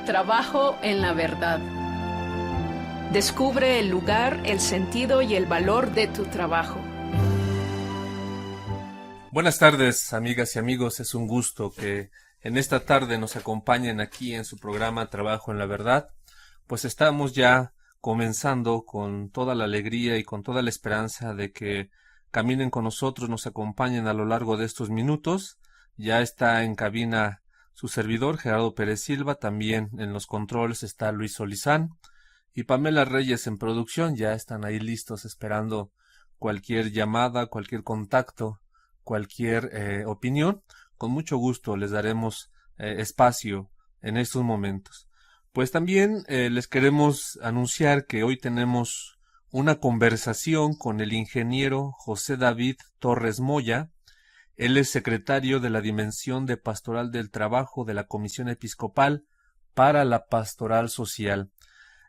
Trabajo en la verdad. Descubre el lugar, el sentido y el valor de tu trabajo. Buenas tardes, amigas y amigos. Es un gusto que en esta tarde nos acompañen aquí en su programa Trabajo en la Verdad. Pues estamos ya comenzando con toda la alegría y con toda la esperanza de que caminen con nosotros, nos acompañen a lo largo de estos minutos. Ya está en cabina su servidor, Gerardo Pérez Silva. También en los controles está Luis Solizán y Pamela Reyes en producción. Ya están ahí listos esperando cualquier llamada, cualquier contacto, cualquier opinión. Con mucho gusto les daremos espacio en estos momentos. Pues también les queremos anunciar que hoy tenemos una conversación con el ingeniero José David Torres Moya. Él es secretario de la Dimensión de Pastoral del Trabajo de la Comisión Episcopal para la Pastoral Social.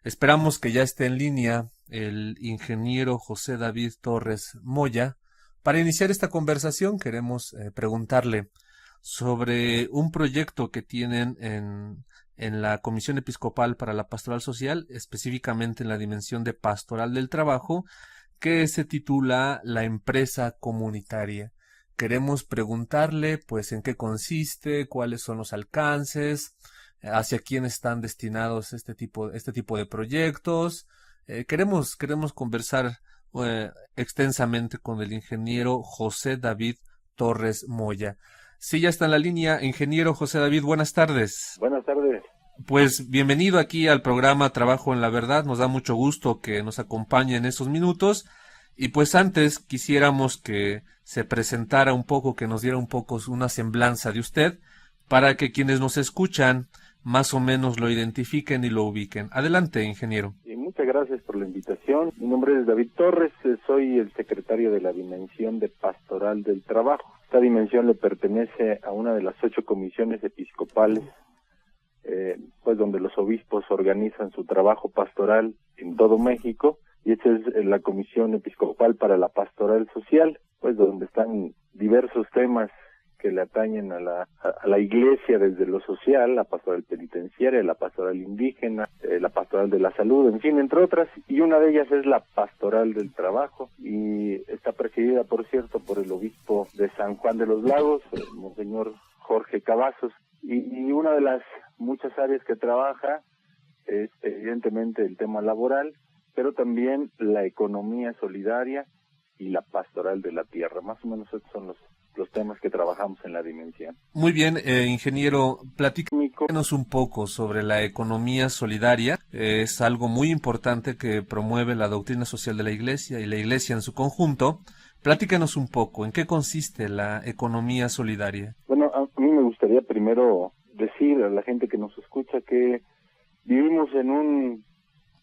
Esperamos que ya esté en línea el ingeniero José David Torres Moya. Para iniciar esta conversación queremos preguntarle sobre un proyecto que tienen en la Comisión Episcopal para la Pastoral Social, específicamente en la Dimensión de Pastoral del Trabajo, que se titula La Empresa Comunitaria. Queremos preguntarle, pues, en qué consiste, cuáles son los alcances, hacia quién están destinados este tipo de proyectos. Queremos conversar extensamente con el ingeniero José David Torres Moya. Sí, ya está en la línea. Ingeniero José David, buenas tardes. Buenas tardes. Pues bienvenido aquí al programa Trabajo en la Verdad. Nos da mucho gusto que nos acompañe en estos minutos. Y pues antes quisiéramos que se presentara un poco, que nos diera un poco una semblanza de usted, para que quienes nos escuchan más o menos lo identifiquen y lo ubiquen. Adelante, ingeniero. Y muchas gracias por la invitación. Mi nombre es David Torres, soy el secretario de la Dimensión de Pastoral del Trabajo. Esta dimensión le pertenece a una de las 8 comisiones episcopales, pues donde los obispos organizan su trabajo pastoral en todo México, y esta es la Comisión Episcopal para la Pastoral Social, pues donde están diversos temas que le atañen a la iglesia desde lo social, la pastoral penitenciaria, la pastoral indígena, la pastoral de la salud, en fin, entre otras, y una de ellas es la pastoral del trabajo, y está presidida, por cierto, por el obispo de San Juan de los Lagos, el monseñor Jorge Cavazos, y una de las muchas áreas que trabaja es evidentemente el tema laboral, pero también la economía solidaria y la pastoral de la tierra. Más o menos estos son los temas que trabajamos en la dimensión. Muy bien, ingeniero, platícanos un poco sobre la economía solidaria. Es algo muy importante que promueve la doctrina social de la Iglesia y la Iglesia en su conjunto. Platícanos un poco, ¿en qué consiste la economía solidaria? Bueno, a mí me gustaría primero decir a la gente que nos escucha que vivimos en un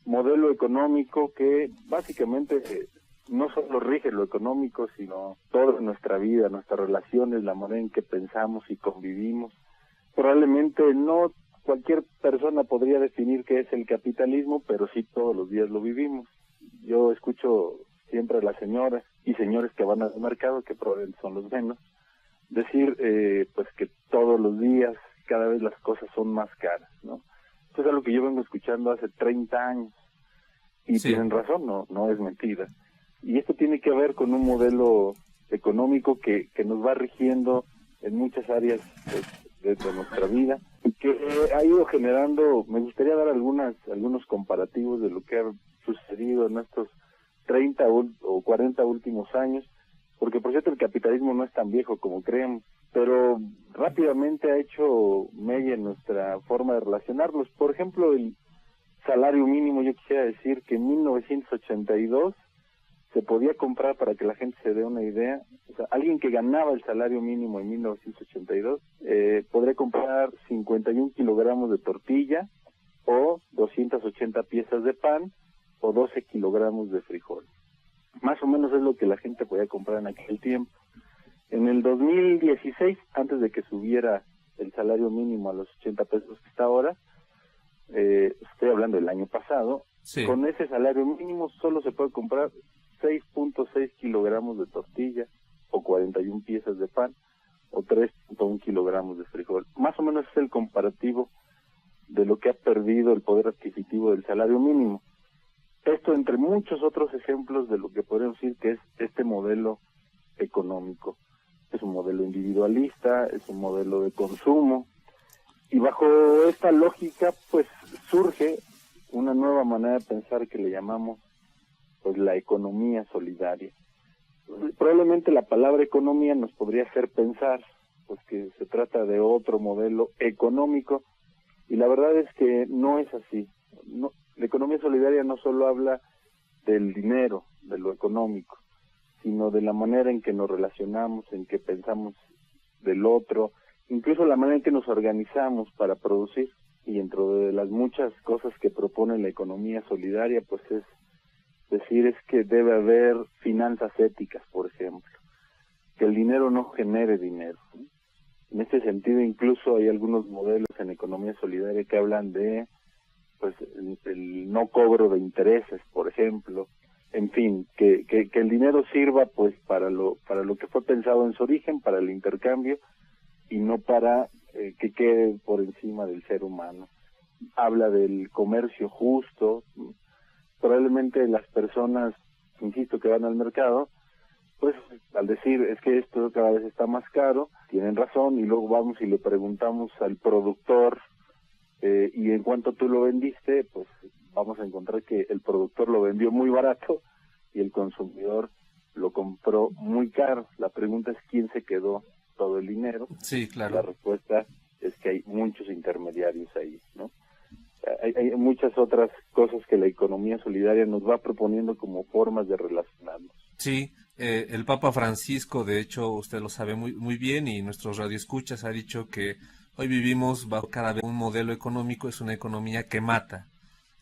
modelo económico que básicamente no solo rige lo económico, sino toda nuestra vida, nuestras relaciones, la manera en que pensamos y convivimos. Probablemente no cualquier persona podría definir qué es el capitalismo, pero sí todos los días lo vivimos. Yo escucho siempre a las señoras y señores que van al mercado, que probablemente son los menos, decir pues que todos los días cada vez las cosas son más caras, ¿no? Eso es algo que yo vengo escuchando hace 30 años y sí, tienen razón, no es mentira. Y esto tiene que ver con un modelo económico que nos va rigiendo en muchas áreas de nuestra vida y que ha ido generando. Me gustaría dar algunos comparativos de lo que ha sucedido en estos 30 o 40 últimos años, porque por cierto el capitalismo no es tan viejo como creemos, pero rápidamente ha hecho mella en nuestra forma de relacionarnos. Por ejemplo, el salario mínimo, yo quisiera decir que en 1982 se podía comprar, para que la gente se dé una idea, o sea, alguien que ganaba el salario mínimo en 1982 podría comprar 51 kilogramos de tortilla o 280 piezas de pan o 12 kilogramos de frijol. Más o menos es lo que la gente podía comprar en aquel tiempo. En el 2016, antes de que subiera el salario mínimo a los 80 pesos que está ahora, estoy hablando del año pasado, sí, con ese salario mínimo solo se puede comprar 6.6 kilogramos de tortilla o 41 piezas de pan o 3.1 kilogramos de frijol. Más o menos es el comparativo de lo que ha perdido el poder adquisitivo del salario mínimo. Esto entre muchos otros ejemplos de lo que podemos decir que es este modelo económico. Es un modelo individualista, es un modelo de consumo, y bajo esta lógica pues surge una nueva manera de pensar que le llamamos pues la economía solidaria. Probablemente la palabra economía nos podría hacer pensar pues que se trata de otro modelo económico, y la verdad es que no es así. No, la economía solidaria no solo habla del dinero, de lo económico, sino de la manera en que nos relacionamos, en que pensamos del otro, incluso la manera en que nos organizamos para producir. Y dentro de las muchas cosas que propone la economía solidaria, pues es decir, es que debe haber finanzas éticas, por ejemplo, que el dinero no genere dinero. En este sentido, incluso hay algunos modelos en economía solidaria que hablan de pues el no cobro de intereses, por ejemplo. En fin, que el dinero sirva pues para lo que fue pensado en su origen, para el intercambio, y no para que quede por encima del ser humano. Habla del comercio justo. Probablemente las personas, insisto, que van al mercado, pues al decir es que esto cada vez está más caro, tienen razón, y luego vamos y le preguntamos al productor y en cuanto tú lo vendiste, pues vamos a encontrar que el productor lo vendió muy barato y el consumidor lo compró muy caro. La pregunta es quién se quedó todo el dinero. Sí, claro. La respuesta es que hay muchos intermediarios ahí, ¿no? Hay muchas otras cosas que la economía solidaria nos va proponiendo como formas de relacionarnos. Sí, el Papa Francisco, de hecho, usted lo sabe muy, muy bien, y nuestros radioescuchas ha dicho que hoy vivimos bajo cada vez un modelo económico, es una economía que mata,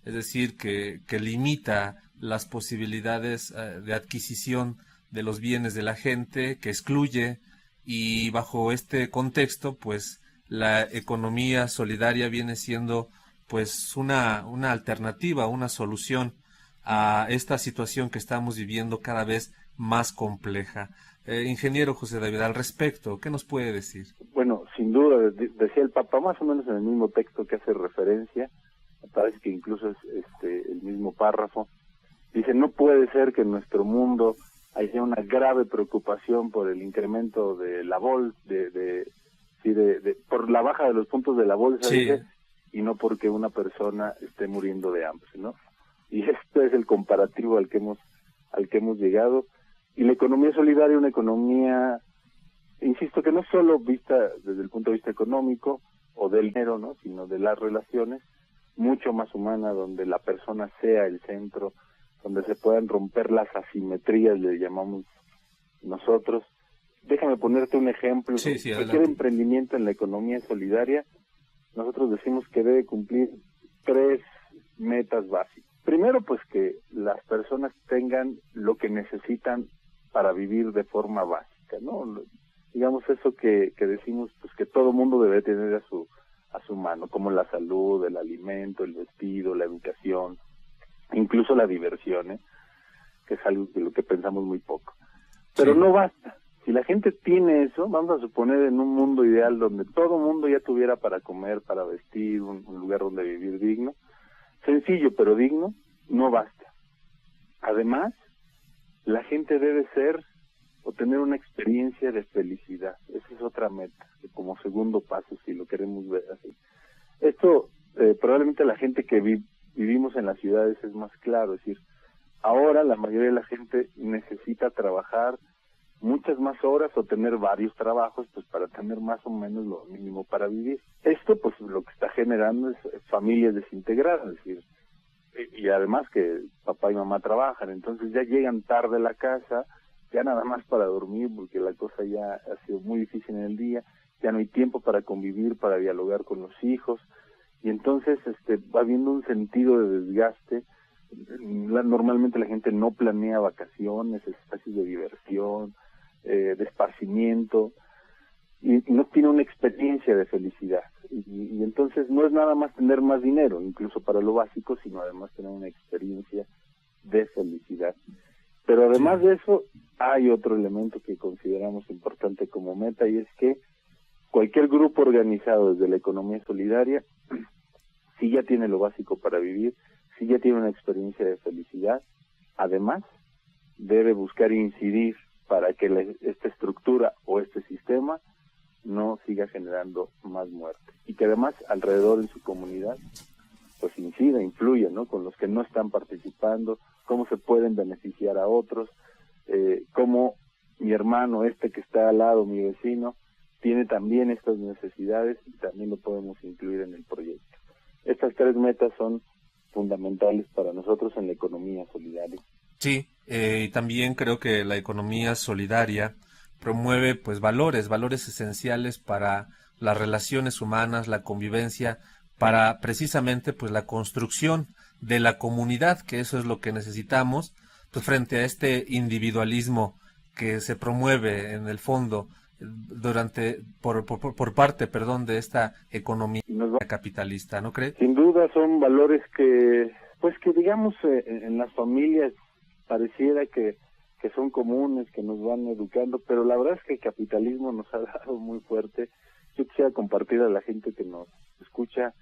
es decir, que limita las posibilidades de adquisición de los bienes de la gente, que excluye, y bajo este contexto, pues, la economía solidaria viene siendo pues una alternativa, una solución a esta situación que estamos viviendo cada vez más compleja. Ingeniero José David, al respecto, ¿qué nos puede decir? Bueno, sin duda, decía el Papa, más o menos en el mismo texto que hace referencia, me parece que incluso es el mismo párrafo, dice, no puede ser que en nuestro mundo haya una grave preocupación por el incremento de la bolsa, por la baja de los puntos de la bolsa, sí, dice, y no porque una persona esté muriendo de hambre, ¿no? Y este es el comparativo al que hemos llegado. Y la economía solidaria, una economía, insisto, que no solo vista desde el punto de vista económico o del dinero, ¿no?, sino de las relaciones, mucho más humana, donde la persona sea el centro, donde se puedan romper las asimetrías, le llamamos nosotros. Déjame ponerte un ejemplo. Sí, Cualquier adelante. emprendimiento en la economía solidaria, nosotros decimos que debe cumplir 3 metas básicas. Primero, pues que las personas tengan lo que necesitan para vivir de forma básica, ¿no? Digamos eso que decimos, pues que todo mundo debe tener a su mano, como la salud, el alimento, el vestido, la educación, incluso la diversión, que es algo de lo que pensamos muy poco. Pero Sí. no basta. Si la gente tiene eso, vamos a suponer en un mundo ideal donde todo mundo ya tuviera para comer, para vestir, un lugar donde vivir digno, sencillo pero digno, no basta. Además, la gente debe ser o tener una experiencia de felicidad. Esa es otra meta, como segundo paso, si lo queremos ver así. Esto, probablemente la gente que vivimos en las ciudades es más claro, es decir, ahora la mayoría de la gente necesita trabajar muchas más horas o tener varios trabajos, pues para tener más o menos lo mínimo para vivir. Esto, pues lo que está generando es familias desintegradas, es decir, y además que papá y mamá trabajan, entonces ya llegan tarde a la casa, ya nada más para dormir, porque la cosa ya ha sido muy difícil en el día, ya no hay tiempo para convivir, para dialogar con los hijos, y entonces va habiendo un sentido de desgaste. Normalmente la gente no planea vacaciones, espacios de diversión, de esparcimiento, y no tiene una experiencia de felicidad. Y entonces no es nada más tener más dinero, incluso para lo básico, sino además tener una experiencia de felicidad. Pero además de eso, hay otro elemento que consideramos importante como meta, y es que cualquier grupo organizado desde la economía solidaria si ya tiene lo básico para vivir, si ya tiene una experiencia de felicidad, además debe buscar incidir para que esta estructura o este sistema no siga generando más muerte. Y que además alrededor en su comunidad pues incida, influya, ¿no? Con los que no están participando, cómo se pueden beneficiar a otros, cómo mi hermano, que está al lado, mi vecino, tiene también estas necesidades y también lo podemos incluir en el proyecto. Estas 3 metas son fundamentales para nosotros en la economía solidaria. Sí, y también creo que la economía solidaria promueve pues valores esenciales para las relaciones humanas, la convivencia, para precisamente pues la construcción de la comunidad, que eso es lo que necesitamos, pues frente a este individualismo que se promueve en el fondo por parte de esta economía capitalista, ¿no cree? Sin duda son valores que digamos en las familias pareciera que son comunes, que nos van educando, pero la verdad es que el capitalismo nos ha dado muy fuerte. Yo quisiera compartir a la gente que nos escucha,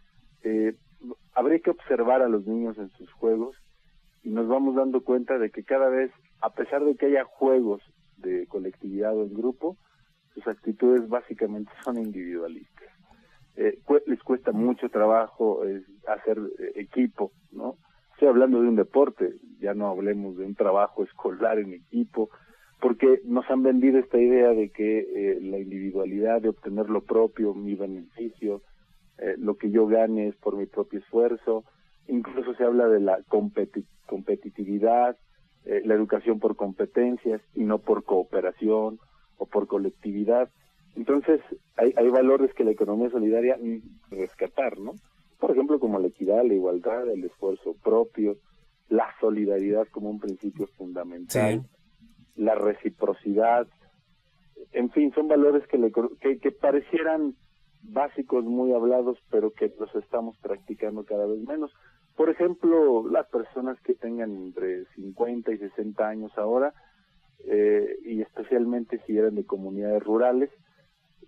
habría que observar a los niños en sus juegos y nos vamos dando cuenta de que cada vez, a pesar de que haya juegos de colectividad o en grupo, sus actitudes básicamente son individualistas. Les cuesta mucho trabajo hacer equipo, ¿no? Estoy hablando de un deporte, ya no hablemos de un trabajo escolar en equipo, porque nos han vendido esta idea de que la individualidad, de obtener lo propio, mi beneficio, lo que yo gane es por mi propio esfuerzo. Incluso se habla de la competitividad, la educación por competencias y no por cooperación o por colectividad. Entonces, hay valores que la economía solidaria rescatar, ¿no? Por ejemplo, como la equidad, la igualdad, el esfuerzo propio, la solidaridad como un principio fundamental, sí, la reciprocidad. En fin, son valores que parecieran básicos, muy hablados, pero que los estamos practicando cada vez menos. Por ejemplo, las personas que tengan entre 50 y 60 años ahora, y especialmente si eran de comunidades rurales,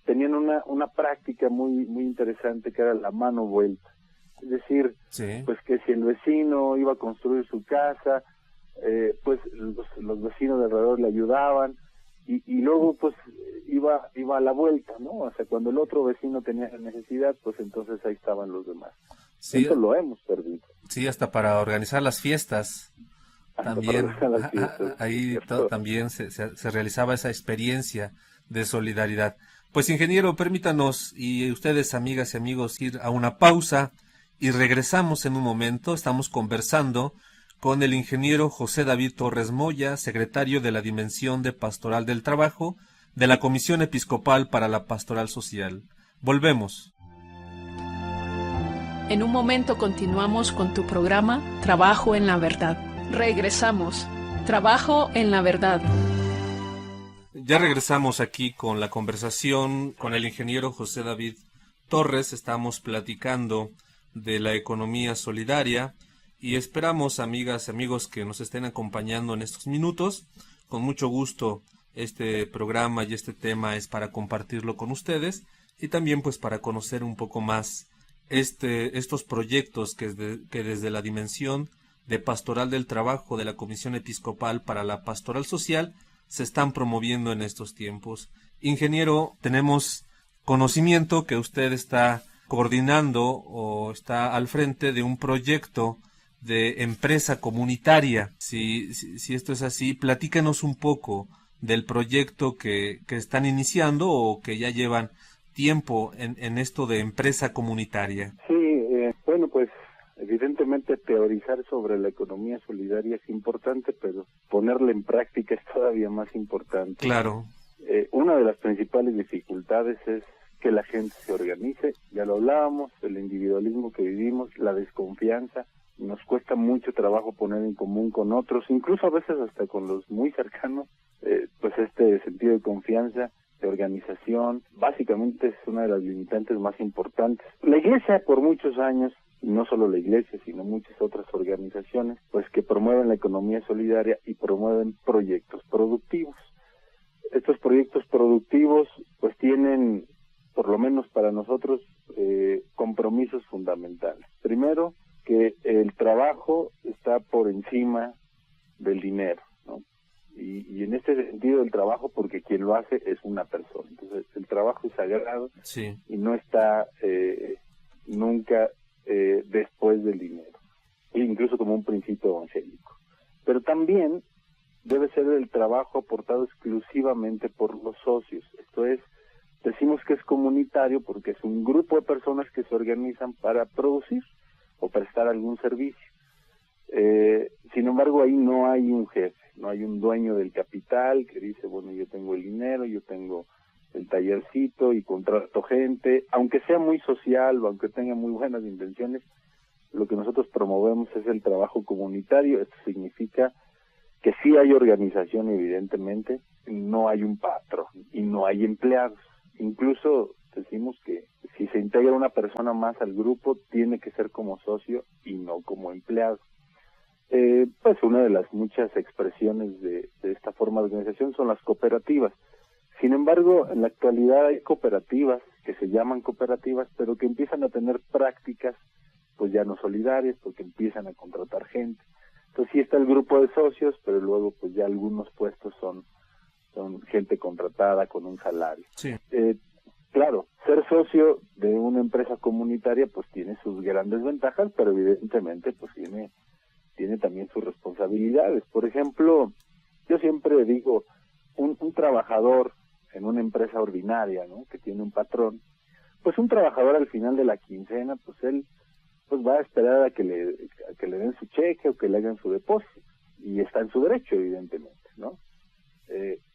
tenían una práctica muy interesante que era la mano vuelta. Es decir, sí, pues que si el vecino iba a construir su casa, pues los vecinos de alrededor le ayudaban y luego pues iba a la vuelta, ¿no? O sea, cuando el otro vecino tenía necesidad, pues entonces ahí estaban los demás. Sí, eso lo hemos perdido. Sí, hasta para organizar las fiestas. También ahí también se realizaba esa experiencia de solidaridad. Pues ingeniero, permítanos y ustedes, amigas y amigos, ir a una pausa y regresamos en un momento. Estamos conversando con el ingeniero José David Torres Moya, secretario de la Dimensión de Pastoral del Trabajo de la Comisión Episcopal para la Pastoral Social. Volvemos. En un momento continuamos con tu programa Trabajo en la Verdad. Regresamos. Trabajo en la Verdad. Ya regresamos aquí con la conversación con el ingeniero José David Torres. Estamos platicando de la economía solidaria y esperamos, amigas y amigos, que nos estén acompañando en estos minutos. Con mucho gusto, este programa y este tema es para compartirlo con ustedes y también pues para conocer un poco más estos proyectos que desde la Dimensión de Pastoral del Trabajo de la Comisión Episcopal para la Pastoral Social se están promoviendo en estos tiempos. Ingeniero, tenemos conocimiento que usted está coordinando o está al frente de un proyecto de empresa comunitaria. Si esto es así, platícanos un poco del proyecto que están iniciando o que ya llevan tiempo en esto de empresa comunitaria. Sí, bueno, pues evidentemente teorizar sobre la economía solidaria es importante, pero ponerla en práctica es todavía más importante. Claro. Una de las principales dificultades es que la gente se organice, ya lo hablábamos, el individualismo que vivimos, la desconfianza, nos cuesta mucho trabajo poner en común con otros, incluso a veces hasta con los muy cercanos, pues este sentido de confianza, de organización, básicamente es una de las limitantes más importantes. La Iglesia por muchos años, y no solo la Iglesia, sino muchas otras organizaciones, pues que promueven la economía solidaria y promueven proyectos productivos. Estos proyectos productivos pues tienen, por lo menos para nosotros, compromisos fundamentales. Primero, que el trabajo está por encima del dinero, ¿no? Y en este sentido el trabajo, porque quien lo hace es una persona. Entonces el trabajo es sagrado, Sí. y no está nunca después del dinero, incluso como un principio evangélico. Pero también debe ser el trabajo aportado exclusivamente por los socios. Esto es, decimos que es comunitario porque es un grupo de personas que se organizan para producir o prestar algún servicio. Sin embargo, ahí no hay un jefe, no hay un dueño del capital que dice, bueno, yo tengo el dinero, yo tengo el tallercito y contrato gente, aunque sea muy social o aunque tenga muy buenas intenciones. Lo que nosotros promovemos es el trabajo comunitario. Esto significa que sí hay organización, evidentemente, no hay un patrón y no hay empleados. Incluso decimos que si se integra una persona más al grupo, tiene que ser como socio y no como empleado. Pues una de las muchas expresiones de esta forma de organización son las cooperativas. Sin embargo, en la actualidad hay cooperativas que se llaman cooperativas, pero que empiezan a tener prácticas pues ya no solidarias, porque empiezan a contratar gente. Entonces sí está el grupo de socios, pero luego pues ya algunos puestos son gente contratada con un salario. Sí. Claro, ser socio de una empresa comunitaria pues tiene sus grandes ventajas, pero evidentemente pues tiene también sus responsabilidades. Por ejemplo, yo siempre digo, un trabajador en una empresa ordinaria, ¿no?, que tiene un patrón, pues un trabajador al final de la quincena, pues él pues va a esperar a que le den su cheque o que le hagan su depósito, y está en su derecho, evidentemente, ¿no?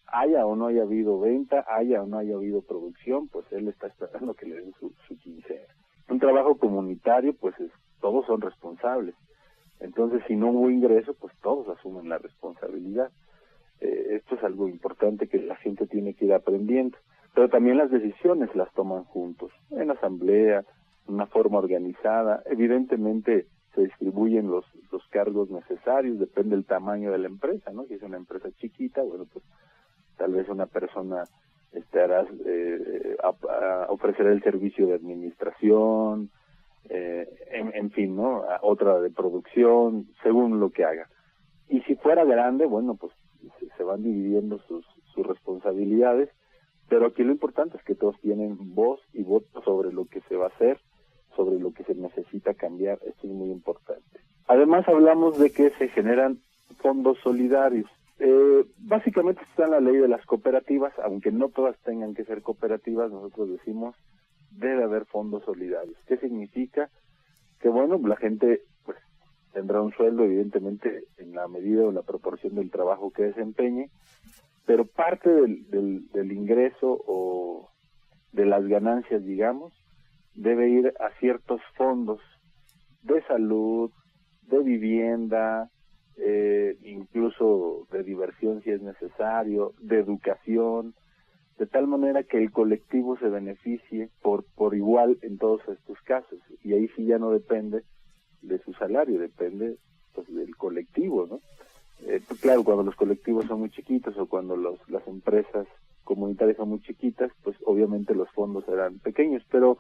Haya o no haya habido venta, haya o no haya habido producción, pues él está esperando que le den su quincena. Un trabajo comunitario, pues todos son responsables. Entonces, si no hubo ingreso, pues todos asumen la responsabilidad. Esto es algo importante que la gente tiene que ir aprendiendo. Pero también las decisiones las toman juntos, en asamblea, de una forma organizada. Evidentemente se distribuyen los cargos necesarios, depende del tamaño de la empresa, ¿no? Si es una empresa chiquita, bueno, pues tal vez una persona ofrecerá el servicio de administración, en fin, ¿no? Otra de producción, según lo que haga. Y si fuera grande, bueno, pues se van dividiendo sus responsabilidades, pero aquí lo importante es que todos tienen voz y voto sobre lo que se va a hacer, sobre lo que se necesita cambiar. Esto es muy importante. Además hablamos de que se generan fondos solidarios. Básicamente está en la ley de las cooperativas, aunque no todas tengan que ser cooperativas. Nosotros decimos debe haber fondos solidarios. ¿Qué significa? Que bueno, la gente pues tendrá un sueldo, evidentemente en la medida o en la proporción del trabajo que desempeñe, pero parte del ingreso o de las ganancias, digamos, debe ir a ciertos fondos de salud, de vivienda, incluso de diversión si es necesario, de educación, de tal manera que el colectivo se beneficie por igual en todos estos casos. Y ahí sí ya no depende de su salario, depende pues del colectivo, ¿no? Pues claro, cuando los colectivos son muy chiquitos o cuando las empresas comunitarias son muy chiquitas, pues obviamente los fondos serán pequeños, pero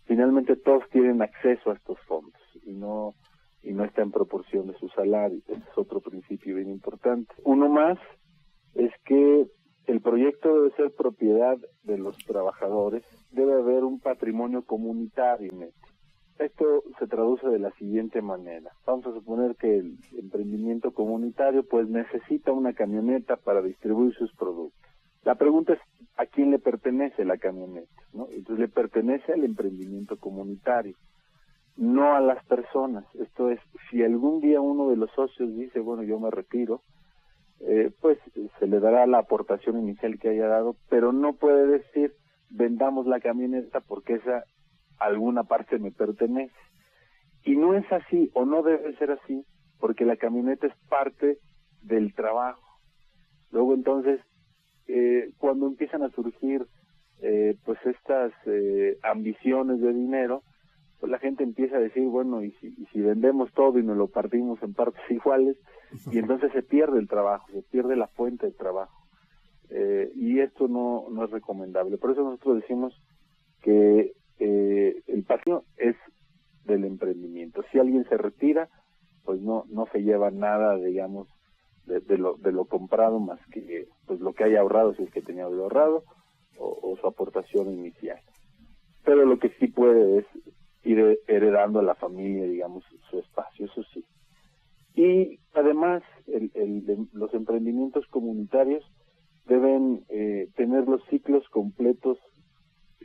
finalmente todos tienen acceso a estos fondos y no está en proporción de su salario. Ese es otro principio bien importante. Uno más es que el proyecto debe ser propiedad de los trabajadores, debe haber un patrimonio comunitario. Esto se traduce de la siguiente manera. Vamos a suponer que el emprendimiento comunitario pues necesita una camioneta para distribuir sus productos. La pregunta es, ¿a quién le pertenece la camioneta?, ¿no? Entonces le pertenece al emprendimiento comunitario, no a las personas. Esto es, si algún día uno de los socios dice, bueno, yo me retiro, pues se le dará la aportación inicial que haya dado, pero no puede decir, vendamos la camioneta porque esa alguna parte me pertenece. Y no es así, o no debe ser así, porque la camioneta es parte del trabajo. Luego entonces, cuando empiezan a surgir pues estas ambiciones de dinero, pues la gente empieza a decir, bueno, y si vendemos todo y nos lo partimos en partes iguales, y entonces se pierde el trabajo, se pierde la fuente del trabajo. Y esto no es recomendable. Por eso nosotros decimos que el patrimonio es del emprendimiento. Si alguien se retira, pues no se lleva nada, digamos, de lo comprado, más que pues lo que haya ahorrado, si es que tenía algo ahorrado, o su aportación inicial. Pero lo que sí puede es ir heredando a la familia, digamos, su espacio, eso sí. Y además, los emprendimientos comunitarios deben tener los ciclos completos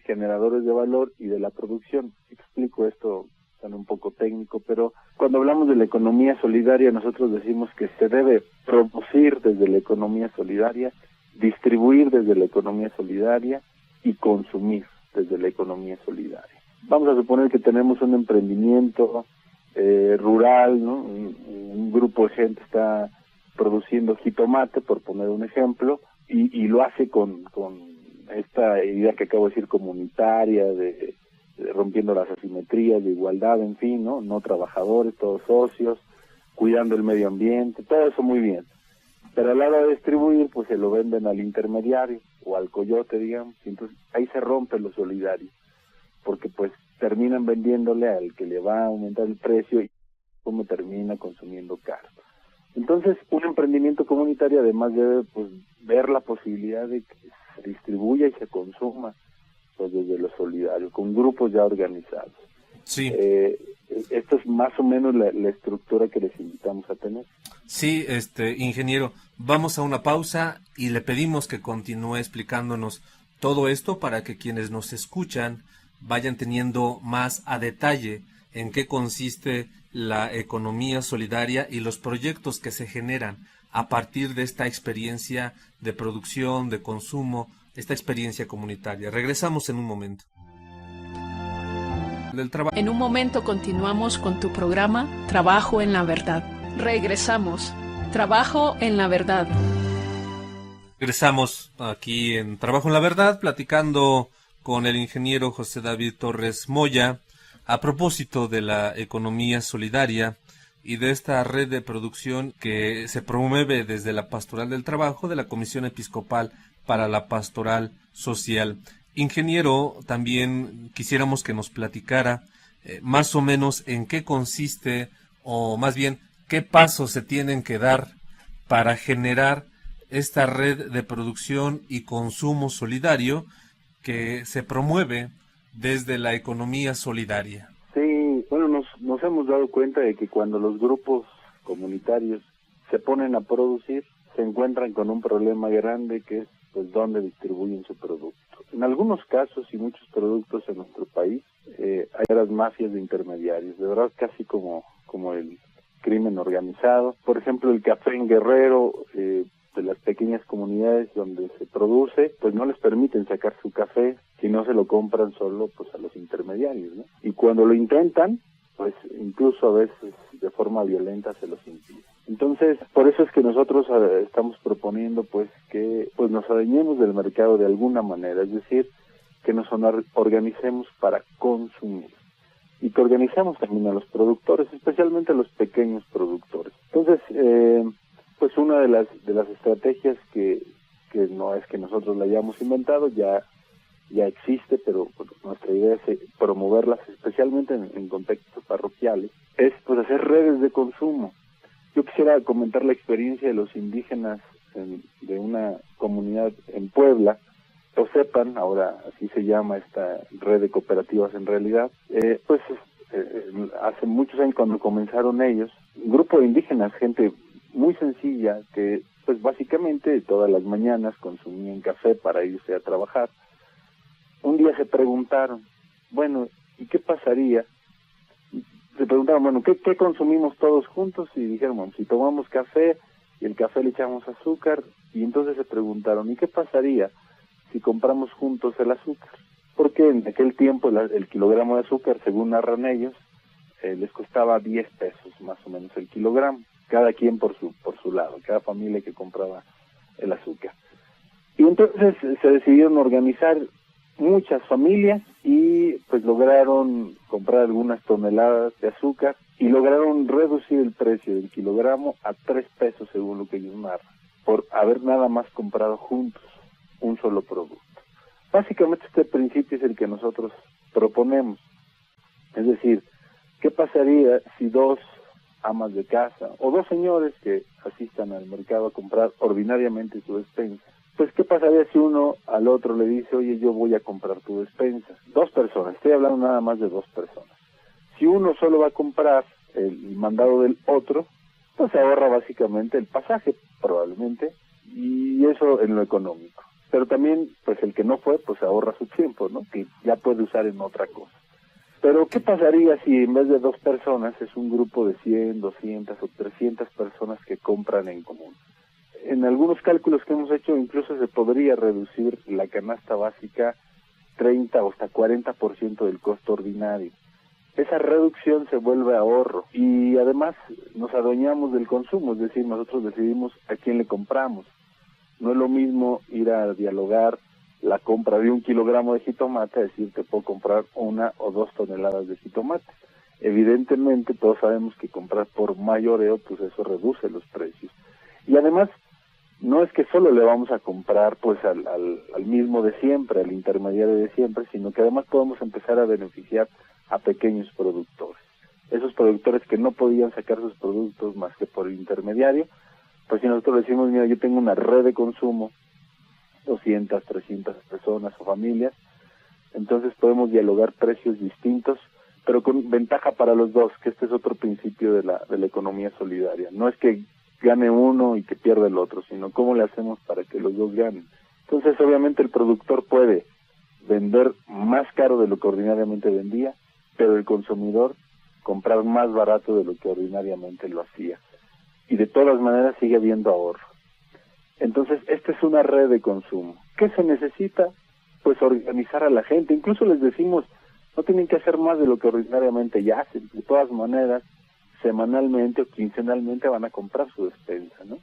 generadores de valor y de la producción. Explico esto, suena un poco técnico, pero cuando hablamos de la economía solidaria, nosotros decimos que se debe producir desde la economía solidaria, distribuir desde la economía solidaria y consumir desde la economía solidaria. Vamos a suponer que tenemos un emprendimiento rural, ¿no? Un grupo de gente está produciendo jitomate, por poner un ejemplo, y lo hace con esta idea que acabo de decir, comunitaria, de rompiendo las asimetrías, de igualdad, en fin, no trabajadores, todos socios, cuidando el medio ambiente, todo eso muy bien. Pero a la hora de distribuir, pues se lo venden al intermediario o al coyote, digamos, y entonces ahí se rompe lo solidario, porque pues terminan vendiéndole al que le va a aumentar el precio y como termina consumiendo caro. Entonces, un emprendimiento comunitario además debe pues ver la posibilidad de que se distribuya y se consuma pues desde lo solidario, con grupos ya organizados. Sí. Esta es más o menos la estructura que les invitamos a tener. Sí, ingeniero, vamos a una pausa y le pedimos que continúe explicándonos todo esto para que quienes nos escuchan vayan teniendo más a detalle en qué consiste la economía solidaria y los proyectos que se generan a partir de esta experiencia de producción, de consumo, esta experiencia comunitaria. Regresamos en un momento. En un momento continuamos con tu programa Trabajo en la Verdad. Regresamos. Trabajo en la Verdad. Regresamos aquí en Trabajo en la Verdad, platicando con el ingeniero José David Torres Moya a propósito de la economía solidaria y de esta red de producción que se promueve desde la Pastoral del Trabajo de la Comisión Episcopal para la Pastoral Social. Ingeniero, también quisiéramos que nos platicara más o menos en qué consiste, o más bien, qué pasos se tienen que dar para generar esta red de producción y consumo solidario que se promueve desde la economía solidaria. Sí, bueno, nos hemos dado cuenta de que cuando los grupos comunitarios se ponen a producir, se encuentran con un problema grande que es pues dónde distribuyen su producto. En algunos casos y muchos productos en nuestro país hay las mafias de intermediarios, de verdad casi como el crimen organizado. Por ejemplo, el café en Guerrero, de las pequeñas comunidades donde se produce, pues no les permiten sacar su café si no se lo compran solo pues a los intermediarios, ¿no? Y cuando lo intentan, pues incluso a veces de forma violenta se los impide. Entonces, por eso es que nosotros estamos proponiendo pues que pues nos adueñemos del mercado de alguna manera, es decir, que nos organicemos para consumir y que organicemos también a los productores, especialmente a los pequeños productores. Entonces, pues una de las estrategias que no es que nosotros la hayamos inventado, ya existe, pero bueno, nuestra idea es promoverlas especialmente en contextos parroquiales, es pues hacer redes de consumo. Yo quisiera comentar la experiencia de los indígenas de una comunidad en Puebla, OSEPAN, ahora así se llama esta red de cooperativas en realidad, hace muchos años cuando comenzaron ellos, un grupo de indígenas, gente muy sencilla, que pues básicamente todas las mañanas consumían café para irse a trabajar. Un día se preguntaron, bueno, ¿y qué pasaría? Se preguntaron, bueno, ¿qué consumimos todos juntos? Y dijeron, bueno, si tomamos café y el café le echamos azúcar, y entonces se preguntaron, ¿y qué pasaría si compramos juntos el azúcar? Porque en aquel tiempo el kilogramo de azúcar, según narran ellos, les costaba 10 pesos más o menos el kilogramo, cada quien por su lado, cada familia que compraba el azúcar. Y entonces se decidieron organizar muchas familias y pues lograron comprar algunas toneladas de azúcar y lograron reducir el precio del kilogramo a 3 pesos según lo que ellos narran, por haber nada más comprado juntos un solo producto. Básicamente este principio es el que nosotros proponemos. Es decir, ¿qué pasaría si dos amas de casa o dos señores que asistan al mercado a comprar ordinariamente su despensa? Pues, ¿qué pasaría si uno al otro le dice, oye, yo voy a comprar tu despensa? Dos personas, estoy hablando nada más de dos personas. Si uno solo va a comprar el mandado del otro, pues se ahorra básicamente el pasaje, probablemente, y eso en lo económico. Pero también, pues el que no fue, pues ahorra su tiempo, ¿no? Que ya puede usar en otra cosa. Pero, ¿qué pasaría si en vez de dos personas es un grupo de 100, 200 o 300 personas que compran en común? En algunos cálculos que hemos hecho, incluso se podría reducir la canasta básica 30 o hasta 40% del costo ordinario. Esa reducción se vuelve ahorro y además nos adueñamos del consumo, es decir, nosotros decidimos a quién le compramos. No es lo mismo ir a dialogar la compra de 1 kilogramo de jitomate, es decir, te puedo comprar 1 o 2 toneladas de jitomate. Evidentemente, todos sabemos que comprar por mayoreo, pues eso reduce los precios. Y además, no es que solo le vamos a comprar pues al mismo de siempre, al intermediario de siempre, sino que además podemos empezar a beneficiar a pequeños productores. Esos productores que no podían sacar sus productos más que por el intermediario, pues si nosotros decimos, mira, yo tengo una red de consumo, 200, 300 personas o familias, entonces podemos dialogar precios distintos, pero con ventaja para los dos, que este es otro principio de la economía solidaria. No es que gane uno y que pierda el otro, sino cómo le hacemos para que los dos ganen. Entonces, obviamente, el productor puede vender más caro de lo que ordinariamente vendía, pero el consumidor comprar más barato de lo que ordinariamente lo hacía. Y de todas maneras sigue habiendo ahorro. Entonces, esta es una red de consumo. ¿Qué se necesita? Pues organizar a la gente. Incluso les decimos, no tienen que hacer más de lo que ordinariamente ya hacen. De todas maneras, semanalmente o quincenalmente van a comprar su despensa, ¿no?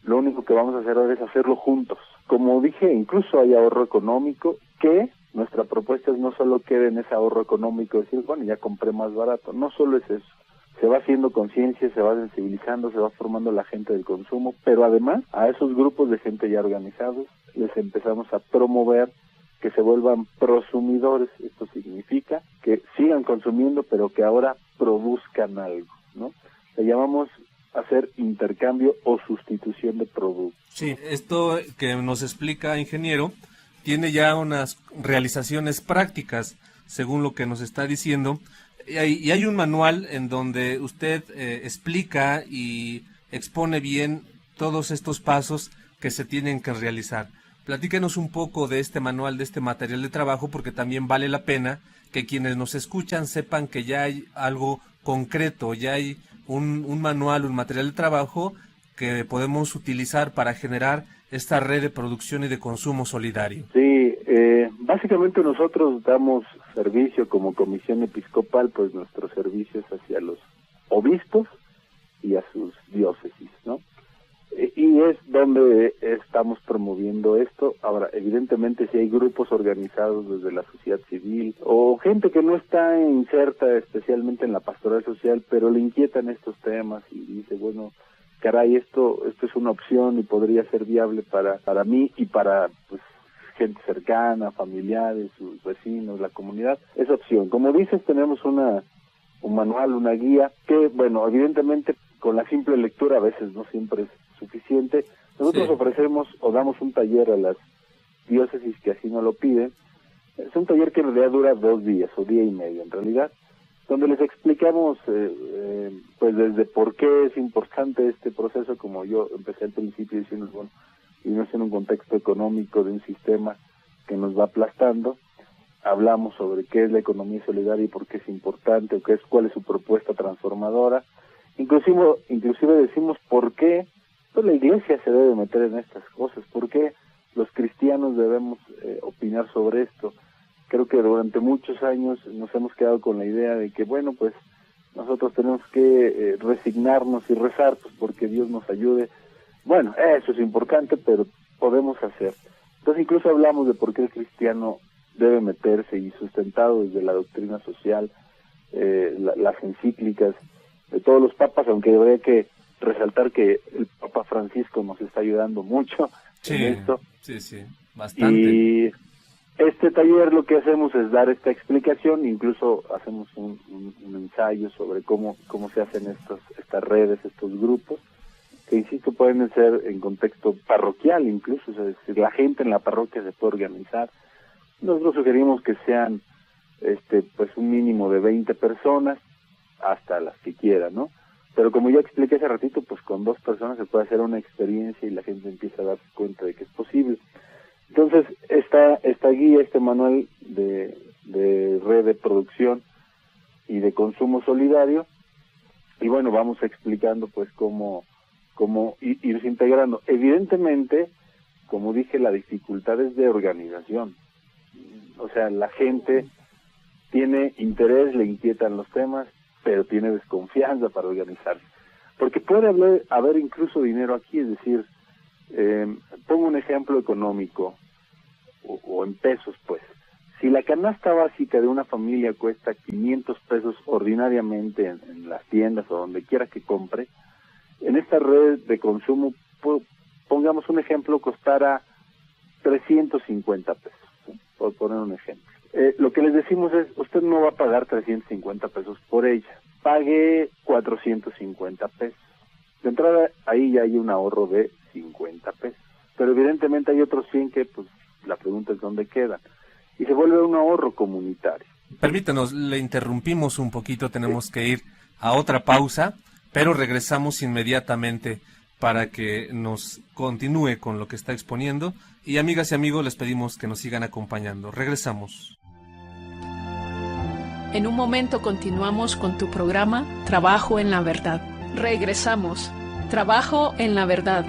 Lo único que vamos a hacer ahora es hacerlo juntos. Como dije, incluso hay ahorro económico, que nuestra propuesta es no solo quede en ese ahorro económico, decir, bueno, ya compré más barato. No solo es eso. Se va haciendo conciencia, se va sensibilizando, se va formando la gente del consumo, pero además a esos grupos de gente ya organizados les empezamos a promover que se vuelvan prosumidores. Esto significa que sigan consumiendo, pero que ahora produzcan algo, ¿no? Le llamamos hacer intercambio o sustitución de productos. Sí, esto que nos explica, ingeniero, tiene ya unas realizaciones prácticas, según lo que nos está diciendo, y hay un manual en donde usted explica y expone bien todos estos pasos que se tienen que realizar. Platíquenos un poco de este manual, de este material de trabajo, porque también vale la pena que quienes nos escuchan sepan que ya hay algo concreto, ya hay un manual, un material de trabajo que podemos utilizar para generar esta red de producción y de consumo solidario. Sí, básicamente nosotros damos servicio como comisión episcopal, pues nuestros servicios hacia los obispos y a sus diócesis, ¿no? Y es donde estamos promoviendo esto. Ahora, evidentemente, si hay grupos organizados desde la sociedad civil o gente que no está inserta especialmente en la pastoral social, pero le inquietan estos temas y dice, bueno, caray, esto es una opción y podría ser viable para mí y para pues gente cercana, familiares, sus vecinos, la comunidad, es opción. Como dices, tenemos un manual, una guía que, bueno, evidentemente con la simple lectura a veces no siempre es suficiente. Nosotros sí ofrecemos o damos un taller a las diócesis que así no lo piden. Es un taller que en realidad dura 2 días o día y medio en realidad, donde les explicamos pues desde por qué es importante este proceso, como yo empecé al principio diciendo, bueno, vivimos en un contexto económico de un sistema que nos va aplastando. Hablamos sobre qué es la economía solidaria y por qué es importante, o cuál es su propuesta transformadora. Inclusive decimos por qué pues la iglesia se debe meter en estas cosas, por qué los cristianos debemos opinar sobre esto. Creo que durante muchos años nos hemos quedado con la idea de que, bueno, pues nosotros tenemos que resignarnos y rezar pues porque Dios nos ayude. Bueno, eso es importante, pero podemos hacer. Entonces incluso hablamos de por qué el cristiano debe meterse, y sustentado desde la doctrina social, las encíclicas de todos los papas, aunque habría que resaltar que el Papa Francisco nos está ayudando mucho en esto. Sí, bastante. Este taller lo que hacemos es dar esta explicación, incluso hacemos un ensayo sobre cómo se hacen estas redes, estos grupos, que insisto pueden ser en contexto parroquial incluso, es decir, la gente en la parroquia se puede organizar. Nosotros sugerimos que sean pues un mínimo de 20 personas, hasta las que quieran, ¿no? Pero como ya expliqué hace ratito, pues con 2 personas se puede hacer una experiencia y la gente empieza a darse cuenta de que es posible. Entonces, esta guía, este manual de red de producción y de consumo solidario, y bueno, vamos explicando pues cómo irse integrando. Evidentemente, como dije, la dificultad es de organización. O sea, la gente tiene interés, le inquietan los temas, pero tiene desconfianza para organizarse. Porque puede haber incluso dinero aquí, es decir, pongo un ejemplo económico, o en pesos, pues. Si la canasta básica de una familia cuesta 500 pesos ordinariamente en las tiendas o donde quiera que compre, en esta red de consumo, pongamos un ejemplo, costara 350 pesos, ¿sí? Por poner un ejemplo. Lo que les decimos es, usted no va a pagar 350 pesos por ella, pague 450 pesos. De entrada, ahí ya hay un ahorro de 50 pesos. Pero evidentemente hay otros 100 que, pues, la pregunta es dónde quedan. Y se vuelve un ahorro comunitario. Permítanos, le interrumpimos un poquito, tenemos que ir a otra pausa, pero regresamos inmediatamente para que nos continúe con lo que está exponiendo. Y amigas y amigos, les pedimos que nos sigan acompañando. Regresamos. En un momento continuamos con tu programa Trabajo en la Verdad. Regresamos. Trabajo en la Verdad.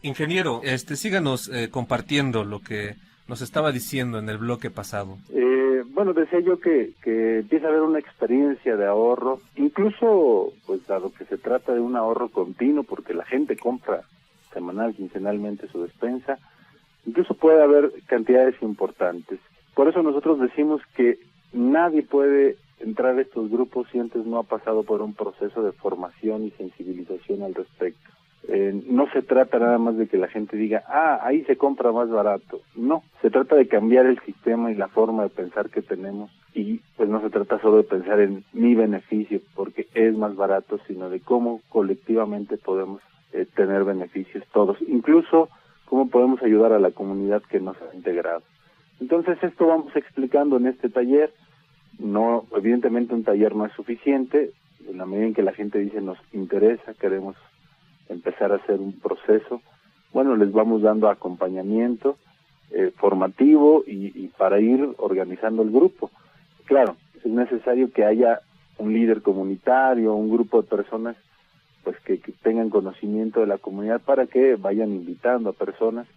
Ingeniero, síganos compartiendo lo que nos estaba diciendo en el bloque pasado. Bueno, decía yo que empieza a haber una experiencia de ahorro, incluso, pues, dado que se trata de un ahorro continuo, porque la gente compra semanal, quincenalmente su despensa, incluso puede haber cantidades importantes. Por eso nosotros decimos que nadie puede entrar a estos grupos si antes no ha pasado por un proceso de formación y sensibilización al respecto. No se trata nada más de que la gente diga, ahí se compra más barato. No, se trata de cambiar el sistema y la forma de pensar que tenemos, y pues no se trata solo de pensar en mi beneficio porque es más barato, sino de cómo colectivamente podemos tener beneficios todos, incluso cómo podemos ayudar a la comunidad que nos ha integrado. Entonces esto vamos explicando en este taller. No, evidentemente un taller no es suficiente. En la medida en que la gente dice nos interesa, queremos empezar a hacer un proceso, bueno, les vamos dando acompañamiento formativo y para ir organizando el grupo. Claro, es necesario que haya un líder comunitario, un grupo de personas pues que tengan conocimiento de la comunidad para que vayan invitando a personas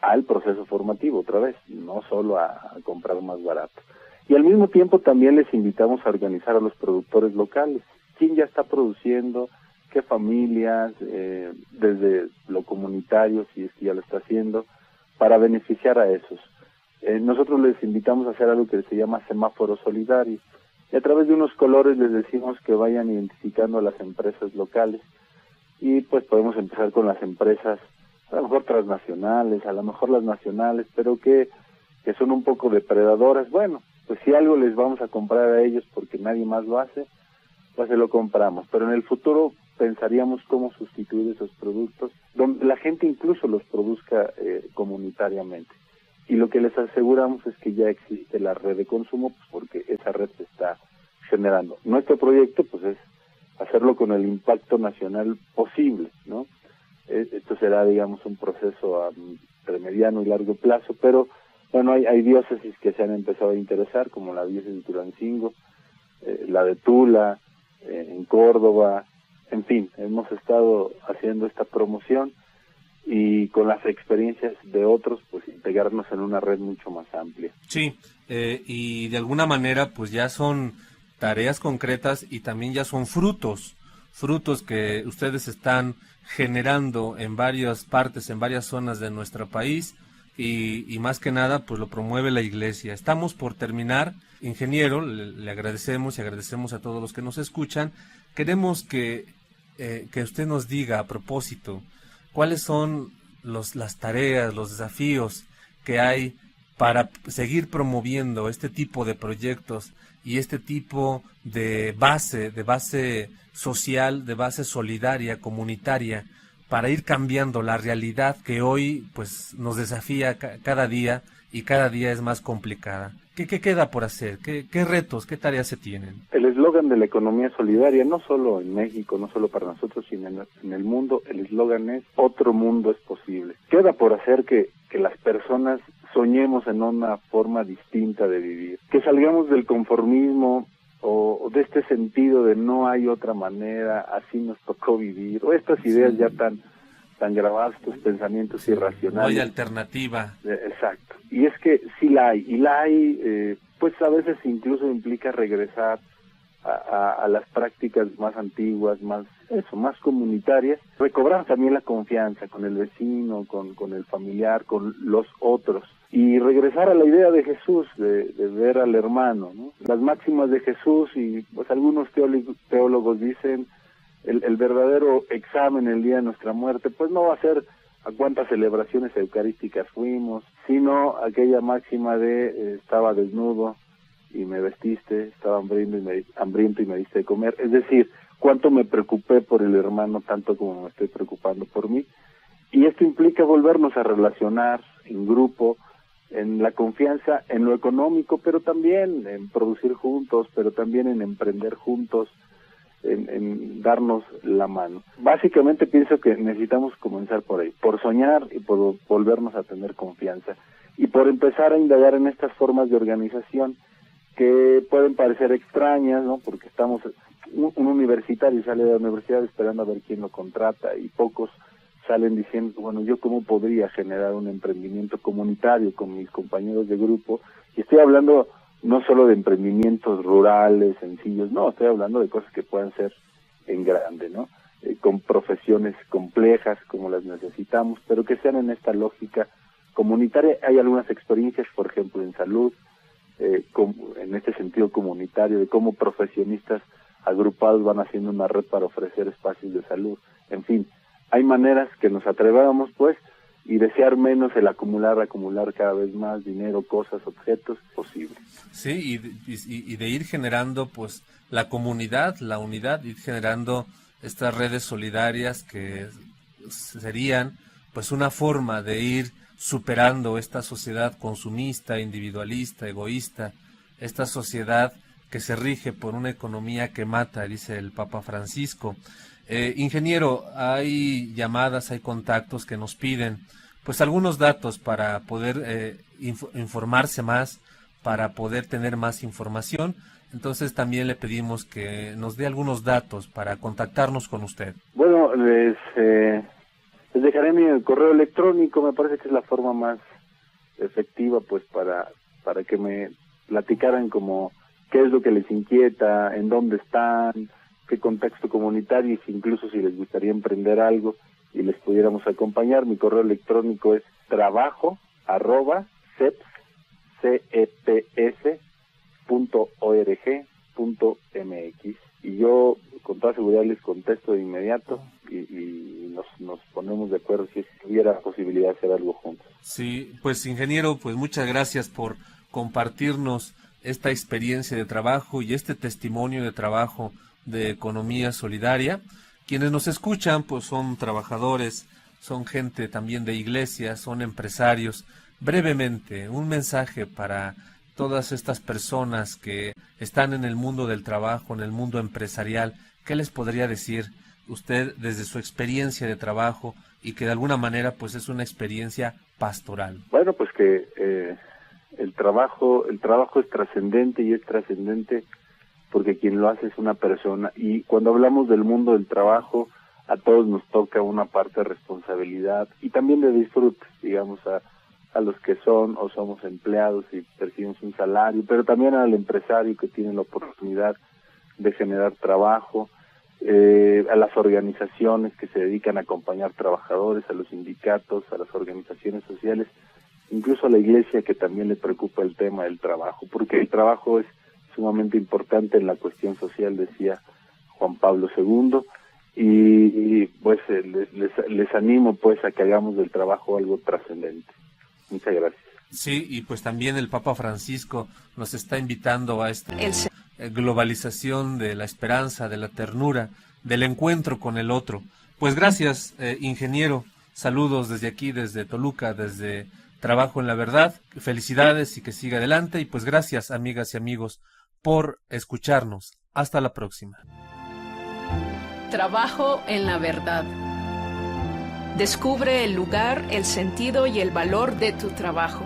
al proceso formativo otra vez, no solo a comprar más barato. Y al mismo tiempo también les invitamos a organizar a los productores locales. ¿Quién ya está produciendo? ¿Qué familias? Desde lo comunitario, si es que ya lo está haciendo, para beneficiar a esos. Nosotros les invitamos a hacer algo que se llama semáforo solidario. Y a través de unos colores les decimos que vayan identificando a las empresas locales. Y pues podemos empezar con las empresas, a lo mejor transnacionales, a lo mejor las nacionales, pero que son un poco depredadoras. Bueno, pues si algo les vamos a comprar a ellos porque nadie más lo hace, pues se lo compramos. Pero en el futuro pensaríamos cómo sustituir esos productos, donde la gente incluso los produzca comunitariamente. Y lo que les aseguramos es que ya existe la red de consumo, pues porque esa red se está generando. Nuestro proyecto pues es hacerlo con el impacto nacional posible, ¿no? Esto será, digamos, un proceso entre mediano y largo plazo, pero bueno, hay diócesis que se han empezado a interesar, como la diócesis de Tulancingo, la de Tula, en Córdoba, en fin, hemos estado haciendo esta promoción y con las experiencias de otros, pues integrarnos en una red mucho más amplia. Sí, y de alguna manera pues ya son tareas concretas y también ya son frutos que ustedes están generando en varias partes, en varias zonas de nuestro país y más que nada pues lo promueve la Iglesia. Estamos por terminar, ingeniero, le agradecemos y agradecemos a todos los que nos escuchan. Queremos que usted nos diga a propósito cuáles son las tareas, los desafíos que hay para seguir promoviendo este tipo de proyectos y este tipo de base social, de base solidaria, comunitaria, para ir cambiando la realidad que hoy pues nos desafía cada día y cada día es más complicada? ¿Qué queda por hacer? ¿Qué retos, qué tareas se tienen? El eslogan de la economía solidaria, no solo en México, no solo para nosotros, sino en el mundo, el eslogan es "otro mundo es posible". Queda por hacer que las personas soñemos en una forma distinta de vivir, que salgamos del conformismo o de este sentido de no hay otra manera, así nos tocó vivir, o estas ideas ya tan grabadas, estos pensamientos irracionales. No hay alternativa. Exacto. Y es que sí la hay, y la hay, pues a veces incluso implica regresar a las prácticas más antiguas, más comunitarias, recobrar también la confianza con el vecino, con el familiar, con los otros, y regresar a la idea de Jesús, de ver al hermano, ¿no? Las máximas de Jesús, y pues algunos teólogos dicen, el verdadero examen el día de nuestra muerte, pues no va a ser a cuántas celebraciones eucarísticas fuimos, sino aquella máxima de estaba desnudo y me vestiste, estaba hambriento y me diste de comer. Es decir, cuánto me preocupé por el hermano tanto como me estoy preocupando por mí. Y esto implica volvernos a relacionar en grupo, en la confianza, en lo económico, pero también en producir juntos, pero también en emprender juntos, en darnos la mano. Básicamente pienso que necesitamos comenzar por ahí, por soñar y por volvernos a tener confianza, y por empezar a indagar en estas formas de organización que pueden parecer extrañas, ¿no? Porque estamos, un universitario sale de la universidad esperando a ver quién lo contrata, y pocos salen diciendo, bueno, ¿yo cómo podría generar un emprendimiento comunitario con mis compañeros de grupo? Y estoy hablando no solo de emprendimientos rurales, sencillos, no, estoy hablando de cosas que puedan ser en grande, ¿no? Con profesiones complejas como las necesitamos, pero que sean en esta lógica comunitaria. Hay algunas experiencias, por ejemplo, en salud, en este sentido comunitario, de cómo profesionistas agrupados van haciendo una red para ofrecer espacios de salud. En fin, hay maneras que nos atrevamos, pues, y desear menos el acumular cada vez más dinero, cosas, objetos posibles. Sí, y de ir generando pues la comunidad, la unidad, ir generando estas redes solidarias que serían pues una forma de ir superando esta sociedad consumista, individualista, egoísta, esta sociedad que se rige por una economía que mata, dice el Papa Francisco. Ingeniero, hay llamadas, hay contactos que nos piden pues algunos datos para poder informarse más, para poder tener más información. Entonces también le pedimos que nos dé algunos datos para contactarnos con usted. Bueno, les dejaré mi correo electrónico. Me parece que es la forma más efectiva, pues, para que me platicaran como qué es lo que les inquieta, en dónde están, qué contexto comunitario, y incluso si les gustaría emprender algo y les pudiéramos acompañar. Mi correo electrónico es trabajo@ceps.org.mx, y yo con toda seguridad les contesto de inmediato, y nos ponemos de acuerdo si hubiera posibilidad de hacer algo juntos. Sí, pues ingeniero, pues muchas gracias por compartirnos esta experiencia de trabajo y este testimonio de trabajo de economía solidaria. Quienes nos escuchan pues son trabajadores, son gente también de iglesias, son empresarios. Brevemente, un mensaje para todas estas personas que están en el mundo del trabajo, en el mundo empresarial. ¿Qué les podría decir usted desde su experiencia de trabajo y que de alguna manera pues es una experiencia pastoral? Bueno, pues que el trabajo es trascendente, y es trascendente porque quien lo hace es una persona, y cuando hablamos del mundo del trabajo a todos nos toca una parte de responsabilidad y también de disfrute, digamos, a los que son o somos empleados y percibimos un salario, pero también al empresario que tiene la oportunidad de generar trabajo, a las organizaciones que se dedican a acompañar trabajadores, a los sindicatos, a las organizaciones sociales, incluso a la iglesia, que también le preocupa el tema del trabajo, porque el trabajo es sumamente importante en la cuestión social, decía Juan Pablo II, y pues les animo pues a que hagamos del trabajo algo trascendente. Muchas gracias. Sí, y pues también el Papa Francisco nos está invitando a esta globalización de la esperanza, de la ternura, del encuentro con el otro. Pues gracias, ingeniero. Saludos desde aquí, desde Toluca, desde Trabajo en la Verdad. Felicidades y que siga adelante. Y pues gracias, amigas y amigos, por escucharnos. Hasta la próxima. Trabajo en la Verdad. Descubre el lugar, el sentido y el valor de tu trabajo.